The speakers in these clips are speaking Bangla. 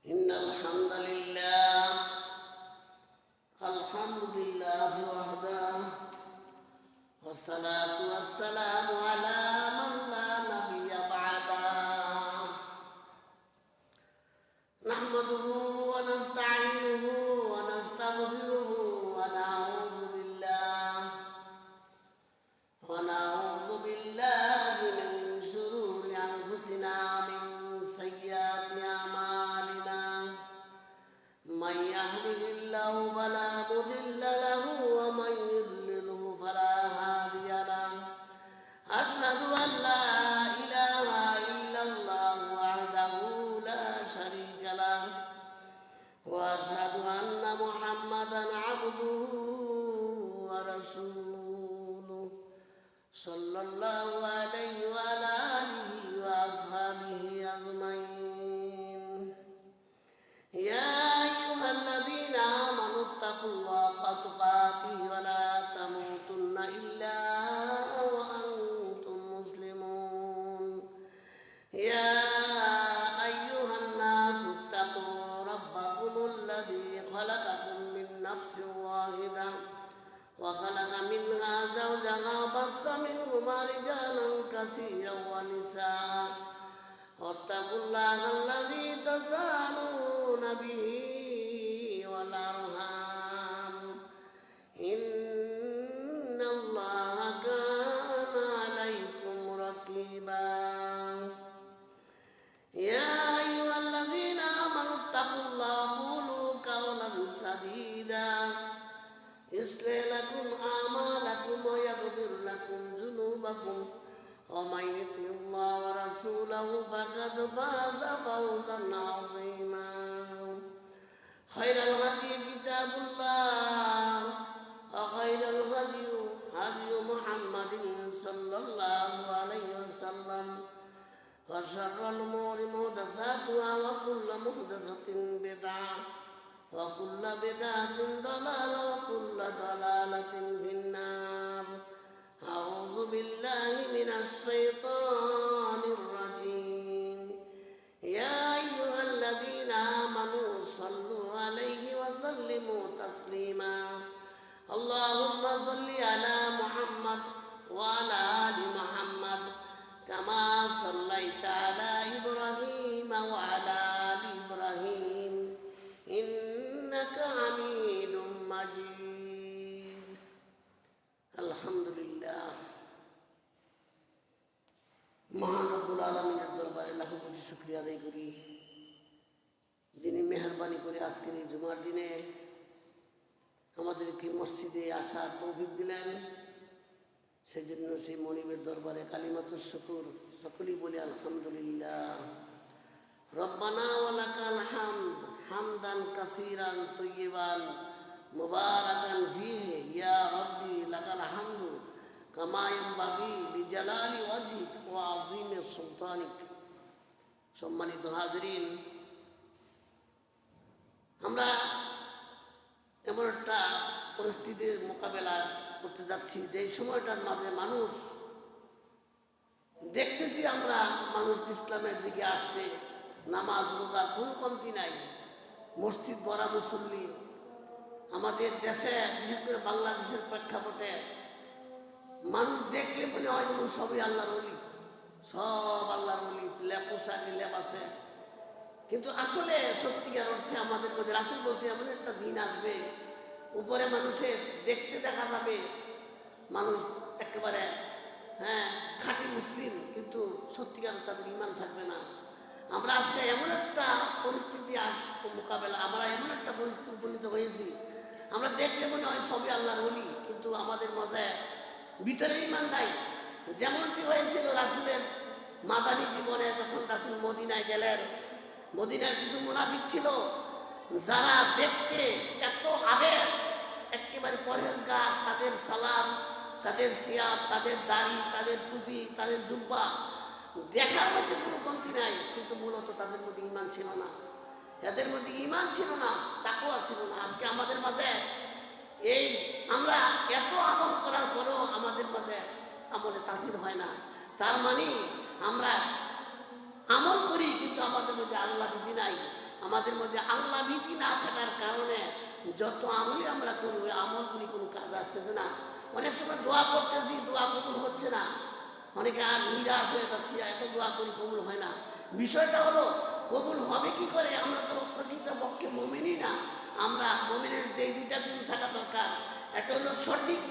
إن الحمد لله وحده والصلاة والسلام على من لا نبي بعده نحمده ونستعينه ونستغفره ونعوذ بالله من شرور أنفسنا من سيئات أعمالنا من يهده الله فلا مضل له ومن يضلله فلا هادي له أشهد أن لا إله إلا الله وحده لا شريك له وأشهد أن محمدا عبده ورسوله صلى الله عليه وعلى آله وأصحابه أجمعين يا أيها الذين آمنوا اتقوا الله حق تقاته ولا تموتن إلا وأنتم مسلمون يا أيها الناس اتقوا ربكم الذي خلقكم من نفس واحدة وخلق منها زوجها وبث منهما رجالا كثيرا ونساء واتقوا الله الذي تساءلون به والأرحام إن الله كان عليكم رقيبا يا أيها الذين آمنوا اتقوا الله وقولوا قولا سديدا يصلح لكم أعمالكم ويغفر لكم ذنوبكم ومن يطع الله ورسوله فقد فاز فوزا عظيما خير الهدي كتاب الله وخير الهدي هدي محمد صلى الله عليه وسلم وشر الأمور محدثاتها وكل محدثة بدعة وكل بدعة ضلالة وكل ضلالة في النار أعوذ بالله من الشيطان الرجيم يا أيها الذين آمنوا صلوا عليه وسلموا تسليما اللهم صل على محمد وعلى آل محمد كما صليت على إبراهيم وعلى آل إبراهيم إنك حميد مجيد الحمد لله মহান রব্বুল আলামিনের দরবারে লাখো কোটি শুকরিয়া আদায় করি যিনি মেহেরবানি করে আজকের এই জুমার দিনে আমাদেরকে মসজিদে আসার তৌফিক দিলেন সেই জন্য সেই মনিবের দরবারে কালিমাতুশ শুকর সকলেই বলি আলহামদুলিল্লাহ রব্বানা ওয়া লাকাল হামদ হামদান কাসীরান তাইয়িবান মুবারাকান ফীহি ইয়া রাব্বি লাকাল হামদু কামা ইয়ানবাগি লিজালালি ওয়াজহিক ওয়া আযীমি সুলতানিক। সম্মানিত হাজরিন, আমরা এমন একটা পরিস্থিতির মোকাবেলা করতে যাচ্ছি যে সময়টার মাঝে মানুষ দেখতেছি, আমরা মানুষ ইসলামের দিকে আসছে, নামাজ রোজার কোনো কমতি নাই, মসজিদ ভরা মুসল্লি। আমাদের দেশে বিশেষ করে বাংলাদেশের প্রেক্ষাপটে মানুষ দেখলে মনে হয় যেমন সবই আল্লাহর ওলি, সব আল্লাহর ওলি, পোশাকে লেবাসে। কিন্তু আসলে সত্যিকার অর্থে আমাদের মধ্যে রাসূল বলছে এমন একটা দিন আসবে উপরে মানুষের দেখতে দেখা যাবে মানুষ একেবারে খাঁটি মুসলিম, কিন্তু সত্যিকার তাদের ঈমান থাকবে না। আমরা আজকে এমন একটা পরিস্থিতি মোকাবেলা, আমরা এমন একটা পরিস্থিতি উপনীত হয়েছি, আমরা দেখতে মনে হয় সবই আল্লাহর ওলি, কিন্তু আমাদের মধ্যে ভিতরে ঈমান নাই। যেমনটি হয়েছিল রাসূলের মাদানী জীবনে, তখন রাসূল মদিনায় গেলেন। মদিনার কিছু মুনাফিক ছিল যারা দেখতে এত আবেগ, একেবারে পরহেজগার, তাদের সালাম, তাদের সিয়াম, তাদের দাড়ি, তাদের টুপি, তাদের জুব্বা দেখার মধ্যে কোনো কমতি নাই, কিন্তু মূলত তাদের মধ্যে ঈমান ছিল না। এদের মধ্যে ঈমান ছিল না, তাকওয়া ছিল না। আজকে আমাদের মাঝে এই আমরা এত আমল করার পরেও আমাদের মাঝে আমলে তাসির হয় না। তার মানে আমরা আমল করি কিন্তু আমাদের মধ্যে আল্লাহ বিধি নাই, আমাদের মধ্যে আল্লাহ ভীতি না থাকার কারণে যত আমলই আমরা করি ওই আমলগুলি কোনো কাজ আসতেছে না। অনেক সময় দোয়া করতেছি, দোয়া কবুল হচ্ছে না, অনেকে আর নিরাশ হয়ে যাচ্ছি, এত দোয়া করি কবুল হয় না। বিষয়টা হলো কবুল হবে কি করে? আমরা তো প্রকৃতপক্ষে মুমিনই না। আমরা মুমিনের যেই দুইটা গুণ থাকা দরকার, একটা হলো সঠিক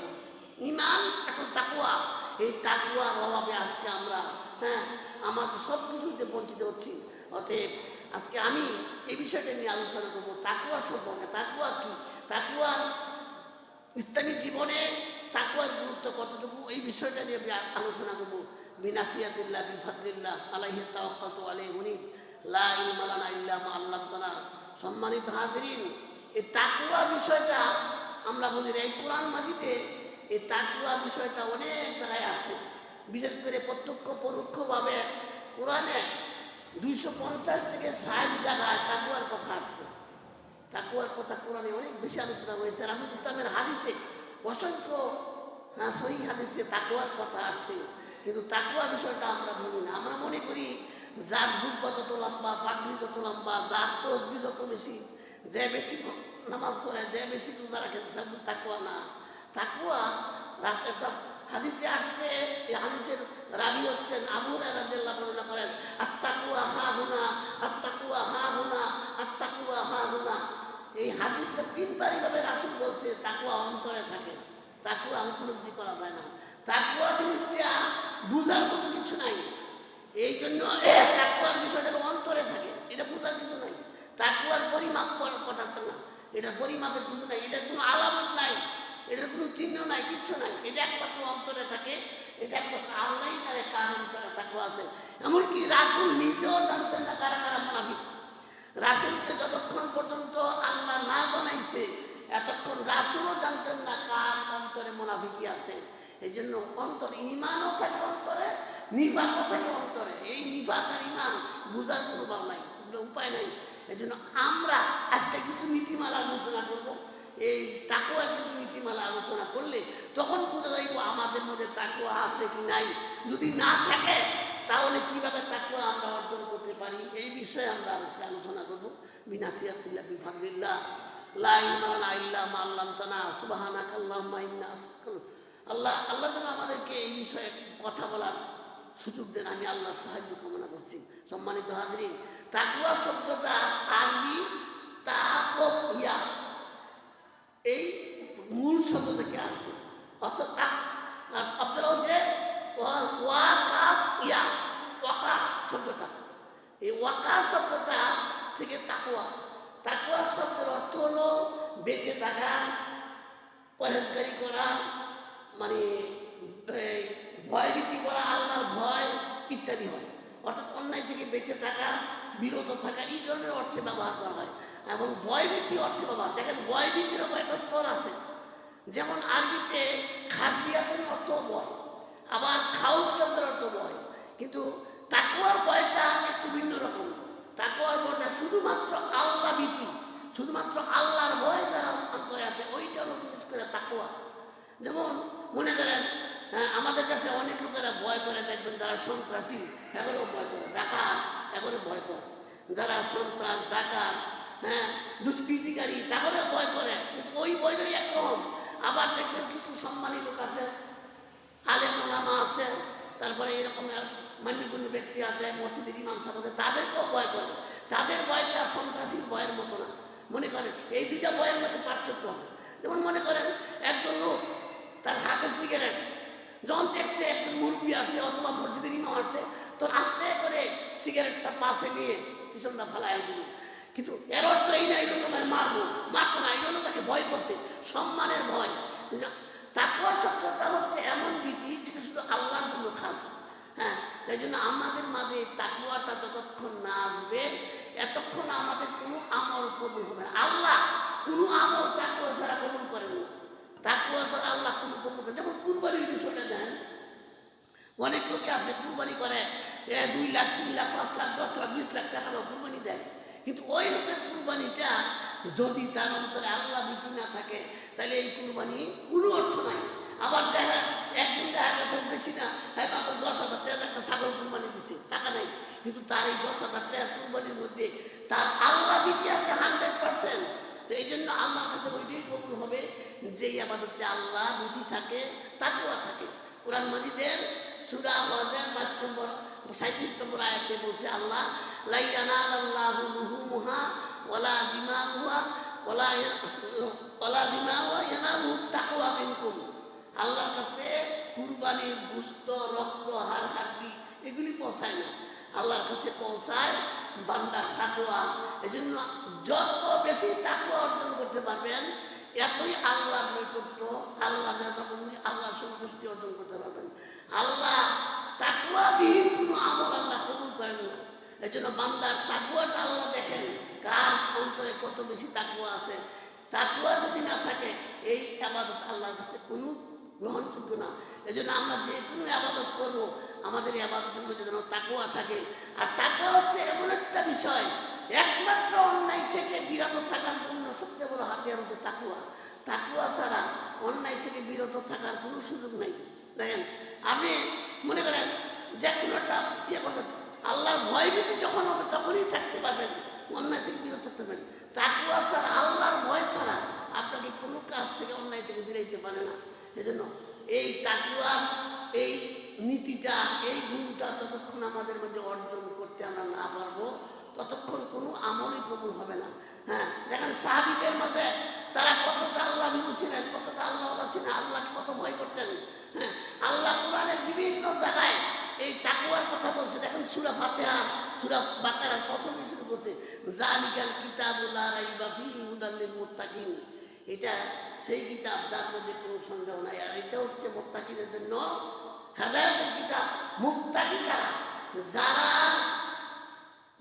ঈমান, একটা তাকওয়া। এই তাকওয়ার অভাবে আজকে আমরা আমাদের সব কিছুতে বঞ্চিত হচ্ছি। অতএব আজকে আমি এই বিষয়টা নিয়ে আলোচনা করবো, তাকওয়া সম্পর্কে। তাকওয়া কি? তাকওয়ার ইসলামী জীবনে তাকওয়ার গুরুত্ব কতটুকু, এই বিষয়টা নিয়ে আলোচনা করবো। বিনাসিয়াতিল্লাহ বিফাদলিল্লাহ আলাইহি তাওয়াক্কালতু আলাইহি উনীব লা ইলমা লানা ইল্লা মা আল্লামতানা। সম্মানিত হাজিরিন, এই তাকওয়া বিষয়টা আমরা বলি এই কোরআন মাজিদে এই তাকওয়া বিষয়টা অনেক জায়গায় আসছে। বিশেষ করে প্রত্যক্ষ পরোক্ষভাবে কোরআনে 250 থেকে 60 জায়গায় তাকওয়ার কথা আসছে। তাকওয়ার কথা কোরআনে অনেক বেশি আলোচনা হয়েছে। রাসূল ইসলামের হাদিসে অসংখ্য সহিহ হাদিসে তাকওয়ার কথা আসছে। কিন্তু তাকওয়া বিষয়টা আমরা বুঝি না। আমরা মনে করি যার জুব্বা যত লম্বা, পাগড়ি যত লম্বা, যার তসবিহ যত বেশি, যে বেশি নামাজ পড়ে, যে বেশি রোজা রাখে, সব তাকওয়া না। তাকওয়া একটা হাদিসে আসছে, এই হাদিসের রাবি হচ্ছেন আবু হুরায়রা রাদিয়াল্লাহু আনহু বর্ণনা করেন, আত-তাকওয়া হা হুনা, আত-তাকওয়া হা হুনা, আত-তাকওয়া হা হুনা। এই হাদিসটা তিনবার এইভাবে রাসূল বলছে তাকওয়া অন্তরে থাকে। তাকওয়া উপলব্ধি করা যায় না। তাকওয়া জিনিসটা বুঝার মতো কিছু নাই। এই জন্য তাকওয়ার বিষয়টা অন্তরে থাকে, এটা বুঝার কিছু নাই। তাকওয়ার পরিমাপ করাতে না, এটা পরিমাপের কিছু নাই, এটার কোনো আলামত নাই, এটার কোনো চিহ্ন নাই, কিচ্ছু নাই। এটা একমাত্র অন্তরে থাকে। এটা একমাত্র আল্লাহই জানে কার অন্তরে তাকওয়া আছে। এমনকি রাসূল নিজেও জানতেন না কারা কারা মুনাফিক। রাসূলকে যতক্ষণ পর্যন্ত আল্লাহ না জানাইছে এতক্ষণ রাসূলও জানতেন না কার অন্তরে মুনাফিকি আছে। এই জন্য অন্তর ঈমানও থাকে অন্তরে, নিফাকও থাকে অন্তরে। এই নিফাক আর ঈমান বুঝার কোনো ভাব নাই, উপায় নাই। এই জন্য আমরা আজকে কিছু নীতিমালা আলোচনা করব। এই তাকওয়ার কিছু নীতিমালা আলোচনা করলে তখন বোঝা যাইব আমাদের মধ্যে তাকওয়া আছে কি নাই। যদি না থাকে তাহলে কিভাবে তাকওয়া আমরা অর্জন করতে পারি, এই বিষয়ে আমরা আজকে আলোচনা করব। বিনাসিয়াতিল্লাহ বিফাদলিল্লাহ লা ইলমা লানা ইল্লা মা আল্লামতানা সুবহানাকা আল্লাহুম্মা ইন্না আস্তাগফিরুকা। আল্লাহ যেন আমাদেরকে এই বিষয়ে কথা বলার সুযোগ দেন, আমি আল্লাহর সাহায্য কামনা করছি। সম্মানিত হাজিরিন, তাকওয়া শব্দটা আরবি তাকওয়া, এই মূল শব্দ থেকে আসছে। অর্থাৎ অর্থটা হচ্ছে ওয়াকা শব্দটা, এই ওয়াকা শব্দটা থেকে তাকওয়া। তাকওয়া শব্দের অর্থ হলো বেঁচে থাকা, পরহেজগারি করা, মানে ভয়ভীতি করা, আল্লাহর ভয় ইত্যাদি হয়। অর্থাৎ অন্যায় থেকে বেঁচে থাকা, বিরত থাকা, এই ধরনের অর্থে ব্যবহার করা হয়। এবং ভয়ভীতি অর্থে ব্যবহার, দেখেন ভয়ভীতিরও কয়েকটা স্তর আছে। যেমন আরবিতে খাসিয়াতুন অর্থ ভয়, আবার খাউফ শব্দের অর্থ ভয়। কিন্তু তাকওয়ার ভয়টা একটু ভিন্ন রকম। তাকওয়ার ভয়টা শুধুমাত্র আল্লাহ ভীতি, শুধুমাত্র আল্লাহর ভয় যারা অন্তরে আছে, ওইটা হলো বিশেষ করে তাকওয়া। যেমন মনে করেন আমাদের কাছে অনেক লোকেরা ভয় করে, দেখবেন যারা সন্ত্রাসী এগুলো ভয় করে, ডাকাত এগুলো ভয় করে, যারা সন্ত্রাস ডাকাত দুষ্কৃতিকারী তাহলে ভয় করে। কিন্তু ওই ভয়টাই একরকম। আবার দেখবেন কিছু সম্মানী লোক আছে, আলেম ওলামা আছে, তারপরে এরকম মান্যগণ্য ব্যক্তি আছে, মসজিদের ইমাম সাহেব আছে, তাদেরকেও ভয় করে। তাদের ভয়টা সন্ত্রাসীর ভয়ের মতো না। মনে করেন এই দুইটা ভয়ের মধ্যে পার্থক্য আছে। যেমন মনে করেন একজন লোক তার হাতে সিগারেট, যখন দেখছে একজন মুরব্বী আসছে অথবা মসজিদের ইমাম আসছে, তো আস্তে করে সিগারেটটা পাশে নিয়ে পিছনটা ফালাই দিল। কিন্তু এর অর্থ এই না এই লোক আমার মারবো না, এই হলো তাকে ভয় করছে, সম্মানের ভয়। তাকওয়া শব্দটা হচ্ছে এমন ভীতি যেটা শুধু আল্লাহর জন্য খাস। তাই জন্য আমাদের মাঝে তাকওয়াটা যতক্ষণ না আসবে এতক্ষণ আমাদের কোনো আমল কবুল হবে না। আল্লাহ কোনো আমল তাকওয়া ছাড়া কবুল করেন না। তাকওয়া ছাড়া আল্লাহ কোনো কবুল করেন। যেমন কুরবানির বিষয়টা দেন, অনেক লোকে আছে কুরবানি করে 2 লাখ 3 লাখ 5 লাখ 10 লাখ 20 লাখ টাকা কুরবানি দেয়। কিন্তু ওই লোকের কুরবানিটা যদি তার অন্তরে আল্লাহ ভীতি না থাকে তাহলে এই কুরবানি কোনো অর্থ নাই। আবার একদিন দেখা গেছে বেশি না, হ্যাঁ বাবা 10,000 টাকা একটা ছাগল কুরবানি দিচ্ছে, টাকা নাই, কিন্তু তার এই 10,000 টাকা কুরবানির মধ্যে তার আল্লাহ জন্য আল্লাহর কাছে ওইটাই কবুল হবে যে আবাদতে আল্লাহ বিধি থাকে, তাকওয়া থাকে। কোরআন মাজিদের সূরা হজের 37 নম্বর আয়াতে বলছে আল্লাহ, লা ইয়ানালাল্লাহু লুহুমুহা ওয়ালা দিমাউহা ওয়ালা দিমাউহা ইয়ানালুহু তাকওয়া মিনকুম। আল্লাহর কাছে কুরবানির গোশত, রক্ত, হাড় হাড্ডি এগুলি পৌঁছায় না, আল্লাহর কাছে পৌঁছায় বান্দার তাকওয়া। এজন্য যত বেশি তাকওয়া অর্জন করতে পারবেন এতই আল্লাহর নৈকট্য, আল্লাহর নেতাবন্দি, আল্লাহর সন্তুষ্টি অর্জন করতে পারবেন। আল্লাহ তাকওয়াবিহীন কোনো আমল আল্লাহ কবুল করেন না। এই জন্য বান্দার তাকওয়াটা আল্লাহ দেখেন, কার অন্তরে কত বেশি তাকওয়া আছে। তাকওয়া যদি না থাকে এই আবাদত আল্লাহর কাছে কোনো গ্রহণযোগ্য না। এই জন্য আমরা যে কোনো আবাদত করবো আমাদের এই আবাদতের মধ্যে যেন তাকওয়া থাকে। আর তাকওয়া হচ্ছে এমন একটা বিষয়, একমাত্র অন্যায় থেকে বিরত থাকার জন্য সবচেয়ে বড় হাতিয়ার হচ্ছে তাকওয়া। তাকওয়া ছাড়া অন্যায় থেকে বিরত থাকার কোনো সুযোগ নেই। দেখেন, আপনি মনে করেন যে কোনো একটা করছেন, আল্লাহর ভয়ভীতি যখন হবে তখনই থাকতে পারবেন, অন্যায় থেকে বিরত থাকতে পারবেন। তাকওয়া ছাড়া, আল্লাহর ভয় ছাড়া আপনাকে কোনো কাজ থেকে অন্যায় থেকে বেরোইতে পারে না। এজন্য এই তাকওয়ার এই নীতিটা, এই গুণটা যতক্ষণ আমাদের মধ্যে অর্জন করতে আমরা না পারবো ততক্ষণ কোনো আমলই কবুল হবে না। হ্যাঁ, দেখেন সাহাবীদের মাঝে তারা কতটা আল্লাহ ভীরু ছিলেন, কতটা আল্লাহ ছিলেন, আল্লাহকে কত ভয় করতেন। হ্যাঁ, আল্লাহ কোরআনের বিভিন্ন জায়গায় এই তাকওয়ার কথা বলছে। দেখেন সূরা ফাতিহা, সূরা বাকারার প্রথমে শুরু করছে জালিকাল কিতাবুল লা রাইবা ফীহি হুদাল লিল মুত্তাকিন। এটা সেই কিতাব যার মধ্যে কোনো সন্দেহ নাই। আর এটা হচ্ছে মুত্তাকিদের জন্য হেদায়েতের কিতাব। মুত্তাকি কারা? যারা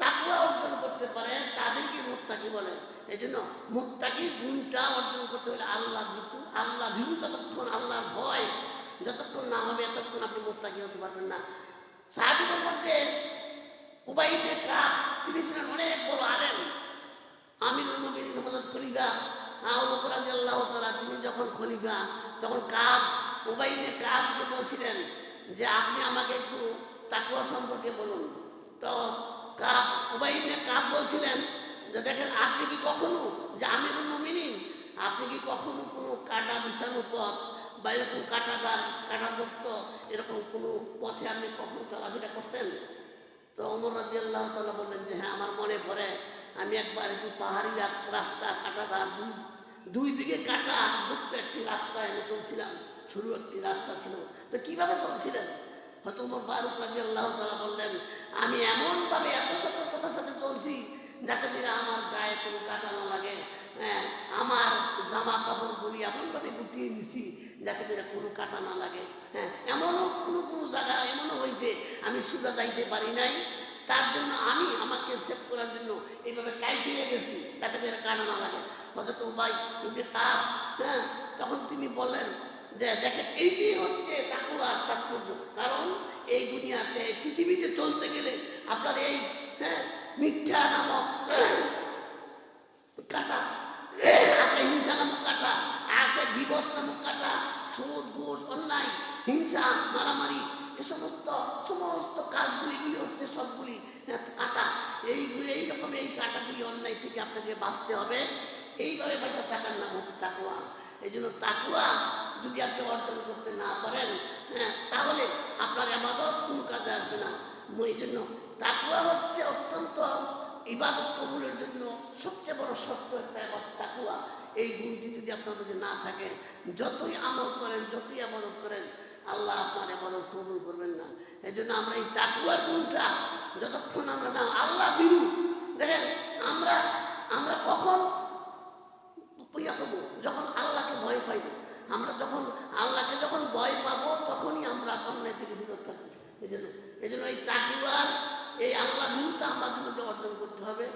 তাকওয়া অর্জন করতে পারে তাদেরকে মুত্তাকি বলে। এই জন্য মুত্তাকির গুণটা অর্জন করতে হলে আল্লাহ ভীরু যতক্ষণ, আল্লাহর ভয় যতক্ষণ না হবে ততক্ষণ আপনি মুত্তাকি হতে পারবেন না। সাহাবীদের মধ্যে উবাই ইবনে কাব, তিনি ছিলেন অনেক বড় আলেম, আমিরুল মুমিনিন হযরত খলিফা আবু বকর রাদিয়াল্লাহু তাআলা, তিনি যখন খলিফা তখন উবাই ইবনে কাবকে বলছিলেন যে আপনি আমাকে একটু তাকওয়া সম্পর্কে বলুন। তো উবাই ইবনে কাব বলছিলেন যে দেখেন, আপনি কি কখনো, যে আমিরুল মুমিনিন, আপনি কি কখনো কোনো কাটা বিছানো পথ বা এরকম কাটাযুক্ত এরকম কোনো পথে আপনি কখনো চলাফেরা করছেন? তো ওমর রাদিয়াল্লাহু তাআলা বললেন যে হ্যাঁ, আমার মনে পড়ে আমি একবার একটু পাহাড়ি রাস্তা, কাটাদার, দুই দিকে কাটা যুক্ত একটি রাস্তায় আমি চলছিলাম, সরু একটি রাস্তা ছিল। তো কিভাবে চলছিলেন? হয়তো ওমর ফারুক রাদিয়াল্লাহু তাআলা বললেন, আমি এমনভাবে এত সতর্কতার সাথে চলছি যাতে করে আমার গায়ে কোনো কাটা না লাগে। হ্যাঁ, আমার জামা কাপড়গুলি এমনভাবে গুটিয়ে নিছি যাতে করে কোনো কাটা না লাগে। হ্যাঁ, এমনও কোনো জায়গা এমনও হয়েছে আমি সোজা যাইতে পারি নাই, তার জন্য আমি আমাকে সেভ করার জন্য এইভাবে কাইটিয়ে গেছি যাতে করে কাটা না লাগে। হয়তো উবাই ইবনে কাব, হ্যাঁ, তখন তিনি বললেন যে দেখেন, এইটি হচ্ছে তাকওয়ার তাৎপর্য। কারণ এই দুনিয়াতে, পৃথিবীতে চলতে গেলে আপনার এই মিথ্যা নামক কাটা আছে, হিংসা নামক কাটা আছে, গীবত নামক কাটা, সুদ, ঘুষ, অন্যায়, হিংসা, মারামারি, এ সমস্ত কাজগুলি হচ্ছে সবগুলি কাটা। এইরকম এই কাটাগুলি অন্যায় থেকে আপনাকে বাঁচতে হবে। এইভাবে বাঁচা থাকার নাম হচ্ছে তাকওয়া। এই জন্য তাকওয়া যদি আপনি অর্জন করতে না পারেন, তাহলে আপনার ইবাদত কোনো কাজে আসবে না। এই জন্য তাকওয়া হচ্ছে অত্যন্ত ইবাদত কবুলের জন্য সবচেয়ে বড় শর্ত একটা ইবাদত তাকওয়া। এই গুণটি যদি আপনার মধ্যে না থাকে, যতই আমল করেন, যতই ইবাদত করেন, আল্লাহ আপনার ইবাদত কবুল করবেন না। এই জন্য আমরা এই তাকওয়ার গুণটা যতক্ষণ আমরা না, আল্লাহ ভীরু, দেখেন আমরা কখন যখন আল্লাহকে ভয় পাইব। আমরা আল্লাহকে যখন ভয় পাবো তখনই আমরা অন্যায় থেকে বিরত থাকবো। এই জন্য এই তাকওয়ার, এই আল্লাহ ভীরুতা আমাদের মধ্যে অর্জন করতে হবে।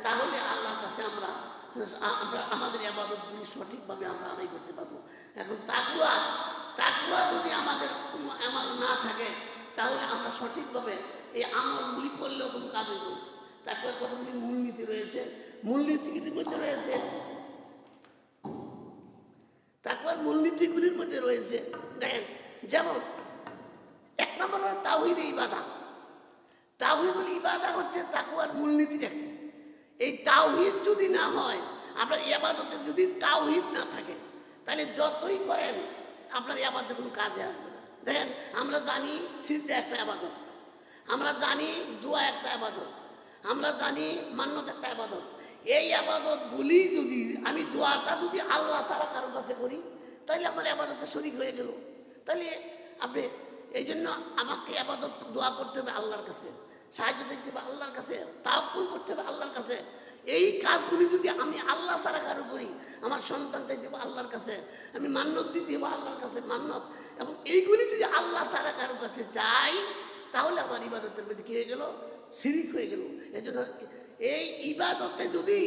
তাহলে আল্লাহর কাছে আমরা আমাদের ইবাদতগুলি সঠিকভাবে আমরা আদায় করতে পারবো। এখন তাকওয়া যদি আমাদের কোনো আমল না থাকে তাহলে আমরা সঠিকভাবে এই আমলগুলি করলেও কোনো কাজ হইব না। তাকওয়ার কতগুলি মূলনীতি রয়েছে, মূলনীতিগুলির মধ্যে রয়েছে, তাকওয়ার মূলনীতিগুলির মধ্যে রয়েছে, দেখেন, যেমন 1 নম্বর হলো তাওহীদ ইবাদা। তাওহীদুল ইবাদা হচ্ছে তাকওয়ার মূলনীতির একটি। এই তাওহীদ যদি না হয় আপনার ইবাদতে যদি তাওহীদ না থাকে তাহলে যতই করেন আপনার ইবাদতে কোনো কাজে আসবে না। দেখেন আমরা জানি সিজদা একটা ইবাদত, আমরা জানি দোয়া একটা ইবাদত, আমরা জানি মান্নত একটা ইবাদত। এই ইবাদতগুলি যদি আমি দোয়াটা যদি আল্লাহ ছাড়া কারো কাছে করি তাহলে আমার ইবাদতে শরীক হয়ে গেল। তাহলে আপনি এই জন্য আমাকে ইবাদত দোয়া করতে হবে আল্লাহর কাছে, সাহায্য দেখতে হবে আল্লাহর কাছে, তাওয়াক্কুল করতে হবে আল্লাহর কাছে। এই কাজগুলি যদি আমি আল্লাহ ছাড়া কারো করি, আমার সন্তান চাইতে হবে আল্লাহর কাছে, আমি মান্নত দিতে হবে আল্লাহর কাছে মান্নত, এবং এইগুলি যদি আল্লাহ ছাড়া কারো কাছে চাই তাহলে আমার ইবাদতের মধ্যে কী হয়ে গেল? শিরিক হয়ে গেল। এই জন্য এই ইবাদতে যদি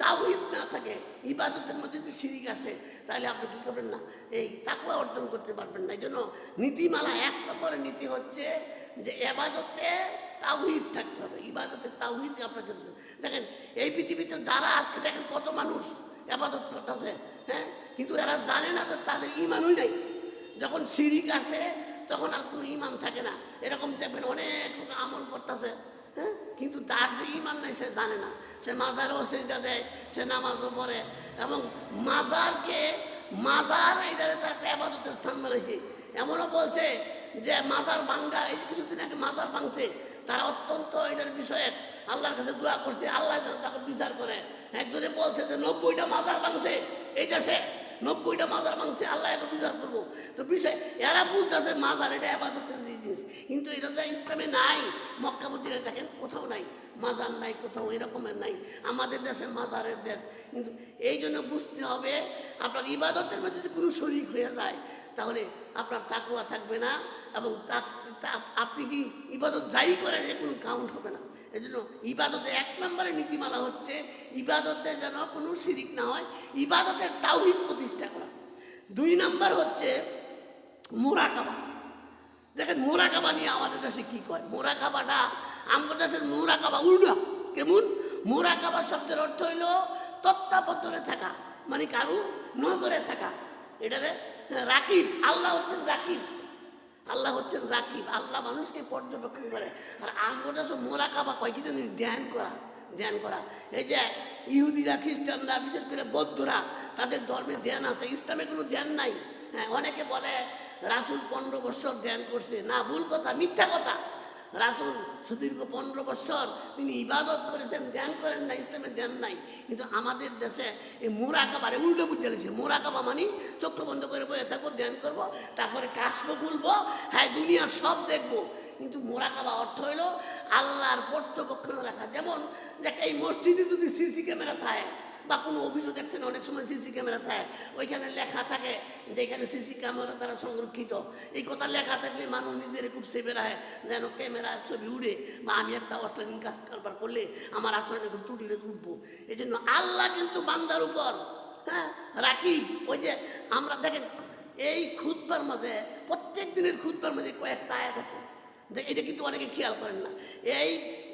তাওহীদ না থাকে, ইবাদতের মধ্যে যদি শিরিক আসে তাহলে আপনি কী করবেন না, এই তাকওয়া অর্জন করতে পারবেন না। এই জন্য নীতিমালা 1 নম্বরের নীতি হচ্ছে যে ইবাদতে তাওহীদ থাকতে হবে। ইবাদতে তাওহীদ আপনাকে দেখেন এই পৃথিবীতে যারা আজকে দেখেন কত মানুষ ইবাদত করতেছে, হ্যাঁ, কিন্তু এরা জানে না যে তাদের ঈমানই নাই। যখন শিরিক আসে তখন আর কোনো ঈমান থাকে না। এরকম দেখবেন অনেক লোক আমল করতেছে, হ্যাঁ, কিন্তু তার যে ঈমান নাই সে জানে না। সে মাজারও সেজদা দেয়, সে নামাজও পড়ে, এবং মাজার এটারে তার একটা ইবাদতের স্থান বানাইছে। এমনও বলছে যে মাজার ভাঙ্গা, এই যে কিছুদিন আগে মাজার ভাঙছে, তারা অত্যন্ত এটার বিষয়ে আল্লাহর কাছে দোয়া করছে, আল্লাহ যেন তাকে বিচার করে। একজনে বলছে যে 90টা মাজার ভাঙছে এই দেশে, 90টা মাজার ভাঙছে, আল্লাহ এখন বিচার করবো। তো বিষয় এরা বুঝতেছে মাজার এটা ইবাদতের জিনিস, কিন্তু এটা যে ইসলামে নাই। মক্কা মদিনায় দেখেন কোথাও নাই, মাজার নাই কোথাও, এরকমের নাই। আমাদের দেশে মাজারের দেশ। কিন্তু এই জন্য বুঝতে হবে আপনার ইবাদতের মধ্যে যদি কোনো শরীক হয়ে যায় তাহলে আপনার তাকওয়া থাকবে না, এবং আপনি কি ইবাদত যাই করেন এ কোনো কাউন্ট হবে না। এই জন্য ইবাদতে 1 নম্বরের নীতিমালা হচ্ছে ইবাদতে যেন কোনো শিরিক না হয়, ইবাদতের তাওহীদ প্রতিষ্ঠা করা। 2 নম্বর হচ্ছে মুরাকাবা। দেখেন মুরাকাবা নিয়ে আমাদের দেশে কি কয়, মুরাকাবাটা আমাদের দেশের মুরাকাবা উল্টা। কেমন? মুরাকাবা শব্দের অর্থ হইল তত্ত্বাবধানে থাকা, মানে কারো নজরে থাকা। এটারে রাকিব, আল্লাহ হচ্ছেন রাকিব, আল্লাহ হচ্ছেন রাকিব, আল্লাহ মানুষকে পর্যবেক্ষণ করে। আর আমরা সব মোরাকাবা কয় কি জানি, ধ্যান করা। এই যে ইহুদিরা, খ্রিস্টানরা, বিশেষ করে বৌদ্ধরা, তাদের ধর্মে ধ্যান আছে, ইসলামে কোনো ধ্যান নাই। হ্যাঁ, অনেকে বলে রাসূল 15 বছর ধ্যান করছে। না, ভুল কথা, মিথ্যা কথা। রাসূল সুদীর্ঘ 15 বছর তিনি ইবাদত করেছেন, ধ্যান করেন না, ইসলামে ধ্যান নাই। কিন্তু আমাদের দেশে এই মুরাকাবারে উল্টো বুঝতে লেগেছে। মুরাকাবা মানে চক্ষু বন্ধ করে বসে থাকবো, ধ্যান করবো, তারপরে কাশব খুলবো, হ্যাঁ দুনিয়ার সব দেখবো। কিন্তু মুরাকাবা অর্থ হইল আল্লাহর পর্যবেক্ষণে রাখা। যেমন যে এই মসজিদে যদি সিসি ক্যামেরা থাকে বা কোনো অভিযোগ দেখছেন, অনেক সময় সিসি ক্যামেরা থাকে, ওইখানে লেখা থাকে যে এখানে সিসি ক্যামেরা দ্বারা সংরক্ষিত। এই কথা লেখা থাকলে মানুষ নিজের খুব সেভে রাখে, যেন ক্যামেরা ছবি উড়ে, বা আমি একটা অশ্লীল কাজ কারবার করলে আমার আচরণে একটু ত্রুটিতে উঠবো। এই জন্য আল্লাহ কিন্তু বান্দার উপর, হ্যাঁ, রাকিব। ওই যে আমরা দেখেন এই খুতবার মাঝে, প্রত্যেক দিনের খুতবার মাঝে কয়েকটা আয়াত আছে, এটা কিন্তু অনেকে খেয়াল করেন না।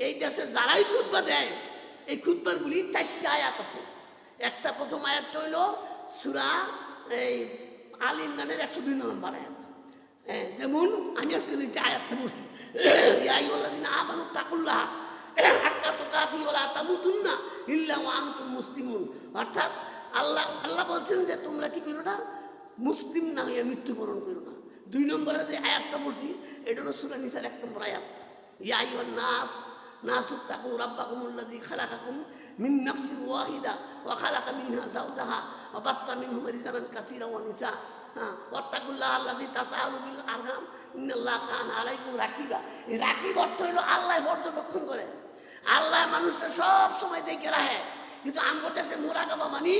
এই দেশে যারাই খুতবা দেয়, এই খুতবারগুলি 4টা আয়াত আছে। একটা প্রথম আয়াতটা হইল সূরা এই আল ইমরানের 102 নম্বর আয়াত। যেমন আমি আজকে যে আয়াতটা বলছি, ইয়া আইয়ুহাল্লাযীনা আমানু তাকুল্লাহ হাক্কা তুকাতিহি ওয়া লা তামুতুন্না ইল্লা ওয়া আনতুম মুসলিমুন। অর্থাৎ আল্লাহ বলছেন যে তোমরা কি করো না, মুসলিম না হয়ে মৃত্যুবরণ করো না। 2 নম্বরে যে আয়াতটা বলছি এটা হলো সূরা নিসার 1 নম্বর আয়াত। ইয়া আইয়ুহান নাসুত্তাকু রাব্বাকুমুল্লাযী খালাকাকুম মিন নাফসিন ওয়াহিদা ওয়া খালাকা মিনহা যাওজাহা ওয়া বাসসা মিনহুমা রিজালান কাসীরান ওয়া নিসা ওয়াত্তাকুল্লাহ আল্লাযী তাসাআলু বিল আরহাম ইন্নাল্লাহা কানা আলাইকুম রাকিবা। এই রাকিব অর্থ হলো আল্লাহ পর্যবেক্ষণ করে, আল্লাহ মানুষের সব সময় দেখে রাখে। কিন্তু আমার দেশে মুরাকাবা মানে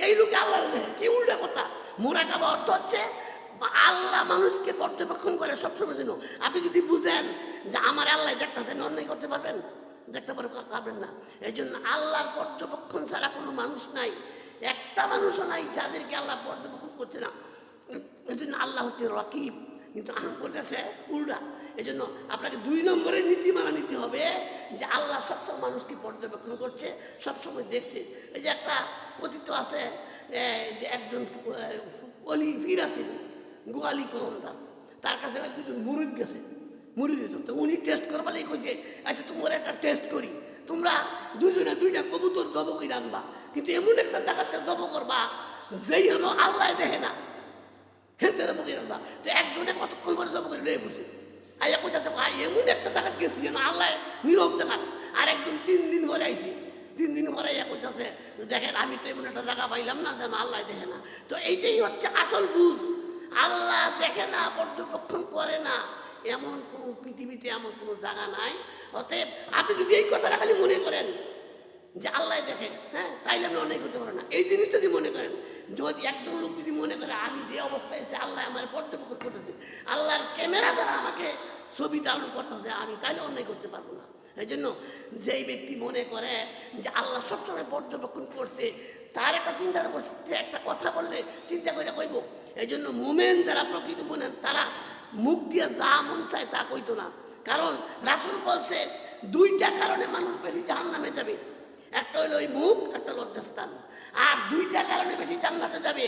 এই লোকে আল্লাহ কি উল্টা কথা। মুরাকাবা অর্থ হচ্ছে আল্লাহ মানুষকে পর্যবেক্ষণ করে সবসময় জন্য। আপনি যদি বুঝেন যে আমার আল্লাহ দেখতেছেন, অন্যায় করতে পারবেন? দেখতে পারবেন না। এই জন্য আল্লাহর পর্যবেক্ষণ ছাড়া কোনো মানুষ নাই, একটা মানুষও নাই যাদেরকে আল্লাহ পর্যবেক্ষণ করছে না। এই জন্য আল্লাহ হচ্ছে রকিব, কিন্তু আমার দেশে উল্টা। এই জন্য আপনাকে 2 নম্বরের নীতিমালা নিতে হবে যে আল্লাহ সবসময় মানুষকে পর্যবেক্ষণ করছে, সবসময় দেখছে। এই যে একটা কথিত আছে যে একজন অলি পীর আছেন, গোয়ালি কলমদার, তার কাছে 2জন মুরিদ গেছে, মুরিদ তো উনি টেস্ট করবালেই কইছে আচ্ছা তোমার একটা টেস্ট করি। তোমরা দুজনে দুইটা কবুতর জব করে আনবা, কিন্তু এমন একটা জায়গাতে জব করবা যেই হলো আল্লাহ দেখে না, হেঁটে জব করে আনবা। তো একজনে কতক্ষণ করে জব করে লয়ে বসে আইয়া কোথাচ্ছে এমন একটা জায়গা গেছি যেন আল্লাহ নীরব দেখান। আর একদম 3 দিন পরে আইসি, 3 দিন পরে ইয়া করতেছে, দেখেন আমি তো এমন একটা জায়গা পাইলাম না যেন আল্লাহ দেখে না। তো এইটাই হচ্ছে আসল বুঝ। আল্লাহ দেখে না, পর্যবেক্ষণ করে না, এমন কোনো পৃথিবীতে এমন কোনো জায়গা নাই। অতএব আপনি যদি এই কথাটা খালি মনে করেন যে আল্লাহ দেখেন, হ্যাঁ, তাইলে আপনি অনেক করতে পারেন না। এই জিনিসটা যদি মনে করেন, যদি একদম লোক যদি মনে করে আমি যে অবস্থায় এসে আল্লাহ আমার পর্যবেক্ষণ করতেছে, আল্লাহর ক্যামেরা দ্বারা আমাকে ছবি ধারণ করতেছে, আমি তাইলে অন্যায় করতে পারবো না। এই জন্য যেই ব্যক্তি মনে করে যে আল্লাহ সবসময় পর্যবেক্ষণ করছে, তার একটা চিন্তা করছে, একটা কথা বললে চিন্তা করে কইব। এই জন্য মোমেন যারা প্রকৃত মোমেন তারা মুখ দিয়ে যা মন চায় তা কইতো না। কারণ রাসূল বলছে 2টা কারণে মানুষ বেশি জাহান্নামে যাবে, একটা হলো ওই মুখ, একটা লজ্জাস্থান। আর 2টা কারণে বেশি জান্নাতে যাবে।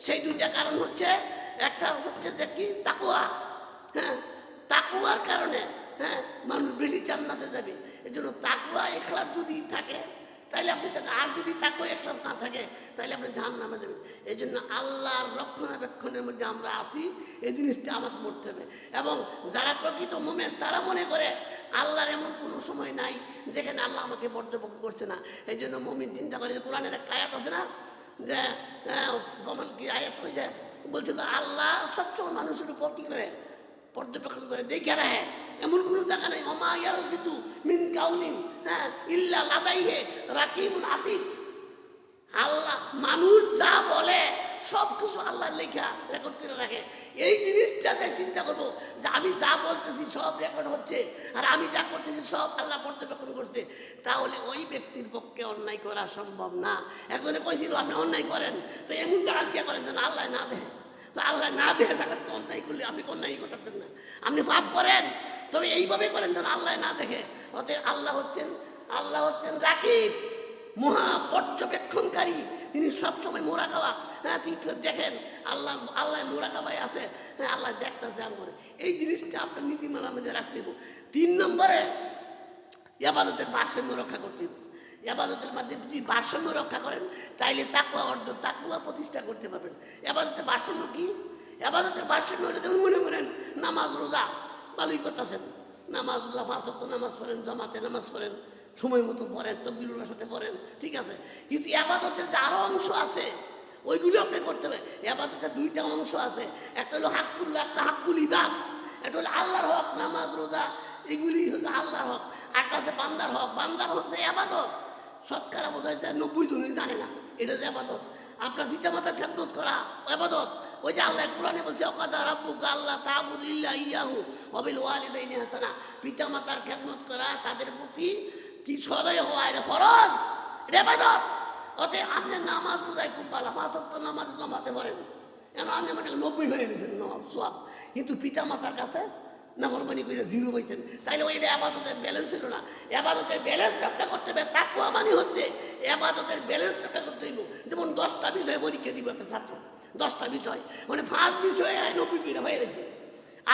সেই 2টা কারণ হচ্ছে, একটা হচ্ছে যে কি তাকওয়া, হ্যাঁ, তাকওয়ার কারণে হ্যাঁ মানুষ বেশি জান্নাতে যাবে। এই জন্য তাকওয়া ইখলাস যদি থাকে তাহলে আপনি, আর যদি তাকওয়া ইখলাস না থাকে তাহলে আপনি জাহান্নামে যাবেন। এই জন্য আল্লাহর রক্ষণাবেক্ষণের মধ্যে আমরা আছি, এই জিনিসটা আমাকে পড়তে হবে। এবং যারা প্রকৃত মুমিন তারা মনে করে আল্লাহর এমন কোনো সময় নাই যেখানে আল্লাহ আমাকে পর্যবেক্ষণ করছে না। এই জন্য মুমিন চিন্তা করে, যে কোরআনের একটা আয়াত আছে না, যে কি আয়াত হয়েছে, বলছিল আল্লাহ সবসময় মানুষের উপর কি করে পর্যবেক্ষণ করে, দেখে রাখে। এমন কোনো জায়গা নেই ওমা ইয়ালফিযু মিন কাউলিন হ্যাঁ ইল্লা লাদাইহি রাকিবুন আতীদ। আল্লাহ মানুষ যা বলে সব কিছু আল্লাহ লেখা রেকর্ড করে রাখে। এই জিনিসটা যে চিন্তা করবো যে আমি যা বলতেছি সব রেকর্ড হচ্ছে, আর আমি যা করতেছি সব আল্লাহ পর্যবেক্ষণ করছে, তাহলে ওই ব্যক্তির পক্ষে অন্যায় করা সম্ভব না। একজনে কইছিল আপনি অন্যায় করেন, তো এমন জায়গা কে করেন যেন আল্লাহ না দেখে। তো আল্লাহ না দেখে জায়গা তো অন্যায় করলে আপনি অন্যায় করতেন না, আপনি পাপ করেন তবে এইভাবে করেন যেন আল্লাহ না দেখে। অতএব আল্লাহ হচ্ছেন রাকিব, মহা পর্যবেক্ষণকারী। তিনি সবসময় মোরাকাবা, হ্যাঁ, তিনি দেখেন আল্লাহ মোরাকাবায় আছে, হ্যাঁ, আল্লাহ দেখতেছে করে। এই জিনিসটা আপনার নীতিমালার মধ্যে রাখতে হবে। 3 নম্বরে ইবাদতের ভারসাম্য রক্ষা করতে হবে। ইবাদতের মাধ্যমে যদি ভারসাম্য রক্ষা করেন তাইলে তাকওয়া প্রতিষ্ঠা করতে পারবেন। ইবাদতের ভারসাম্য কি? ইবাদতের ভারসাম্য হলে যেমন মনে করেন নামাজ রোজা ভালোই করতেছেন, নামাজ রোজা 5 ওয়াক্ত নামাজ পড়েন, জামাতে নামাজ পড়েন, সময় মতো পড়েন, তাকবীরের সাথে পড়েন, ঠিক আছে। কিন্তু ইবাদতের যে আরো অংশ আছে ওইগুলো আপনি করতে হবে। ইবাদতের 2টা অংশ আছে, একটা হলো হাক্কুল্লাহ, একটা হাক্কুল ইবাদ। একটা হলো আল্লাহর হক, নামাজ রোজা এগুলি হলো আল্লাহর হক। আরেকটা আছে বান্দার হক। বান্দার হক যে ইবাদত, শতকরা বোধ হয় 90 জনই জানে না এটা যে ইবাদত। আপনার পিতামাতার খেদমত করা ইবাদত। ওই যে আল্লাহ কোরআনে বলছে ওয়াকাদা রাব্বুকা আল্লা তা'বুদু ইল্লা ইয়াহু ওয়া বিল ওয়ালিদাইনি হাসানা। পিতামাতার খেদমত করা, তাদের প্রতি কি সদয় হওয়া, এটা ফরজ, এটা ইবাদত। অতএব আপনি নামাজ রোজায় খুব ভালো, 5 ওয়াক্ত নামাজ জমাতে পারেন, কেন আপনি মানে 90 হয়ে গেছেন সওয়াব। কিন্তু পিতামাতার কাছে নাফরমানি করে 0 হয়েছেন, তাইলে ওইটা ইবাদতের ব্যালেন্স ছিল না। ইবাদতের ব্যালেন্স রক্ষা করতে হবে। তাকওয়া মানে হচ্ছে ইবাদতের ব্যালেন্স রক্ষা করতে হইব। যেমন 10টা বিষয়ে পরীক্ষা দিব একটা ছাত্র, 10টা বিষয় মানে 5 বিষয়ে 90 করে হয়ে গেছে,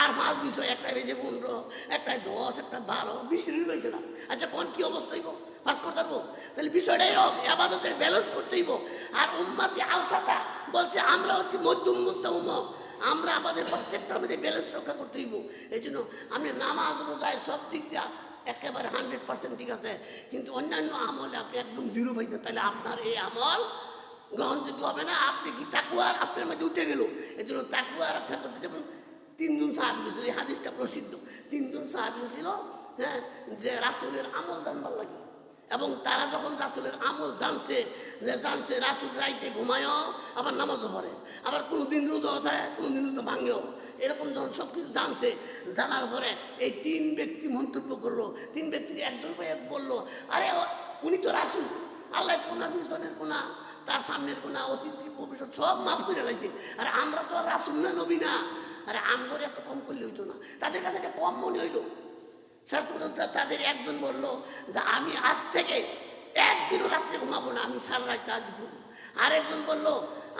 আর 5 বিষয় একটাই বেজে 15, একটাই 10, একটা 12, 20 হয়েছে না। আচ্ছা কোন কি অবস্থা হইব, পাস করতে পারবো? তাহলে বিষয়টা এরকম, ইবাদতের ব্যালেন্স করতে হইব। আর উম্মতি আলসাতা বলছে আমরা হচ্ছে মধ্যমতা উম্মত, আমরা আমাদের প্রত্যেকটা আমাদের ব্যালেন্স রক্ষা করতে হইব। এই জন্য আপনি নামাজ রোজায় সব দিক দিয়ে একেবারে 100% ঠিক আছে, কিন্তু অন্যান্য আমলে আপনি একদম 0 পাইছেন, তাহলে আপনার এই আমল গ্রহণযোগ্য হবে না। আপনি কি তাকওয়া আপনার মধ্যে উঠে গেল। এই জন্য তাকওয়া রক্ষা করতে, যেমন 3 জন সাহাবী ছিল, এই হাদিসটা প্রসিদ্ধ। 3 জন সাহাবী ছিল, হ্যাঁ, যে রাসূলের আমল জানবার লাগে। এবং তারা যখন রাসূলের আমল জানছে রাসূল রাইতে ঘুমায়ও আবার নামাজও পড়ে, আবার কোনোদিন রোজাও দেয়, কোনোদিন রোজা ভাঙেও, এরকম যখন সব কিছু জানার পরে এই 3 ব্যক্তি মন্তব্য করলো। 3 ব্যক্তির একজন ভাই বললো, আরে উনি তো রাসূল, আল্লাহ ওনার পিছনের গুণা, তার সামনের গুণা, অতীত ভবিষ্যৎ সব মাফ করে লাইছে, আর আমরা তো রাসূল না, নবী না, আরে আমগরে এত কম করলে হইতো না। তাদের কাছে এটা কম মনে হইলো। শেষ পর্যন্ত তাদের একজন বলল যে আমি আজ থেকে একদিনও রাত্রে ঘুমাবো না, আমি সারা রাত কাজ করবো। আরেকজন বলল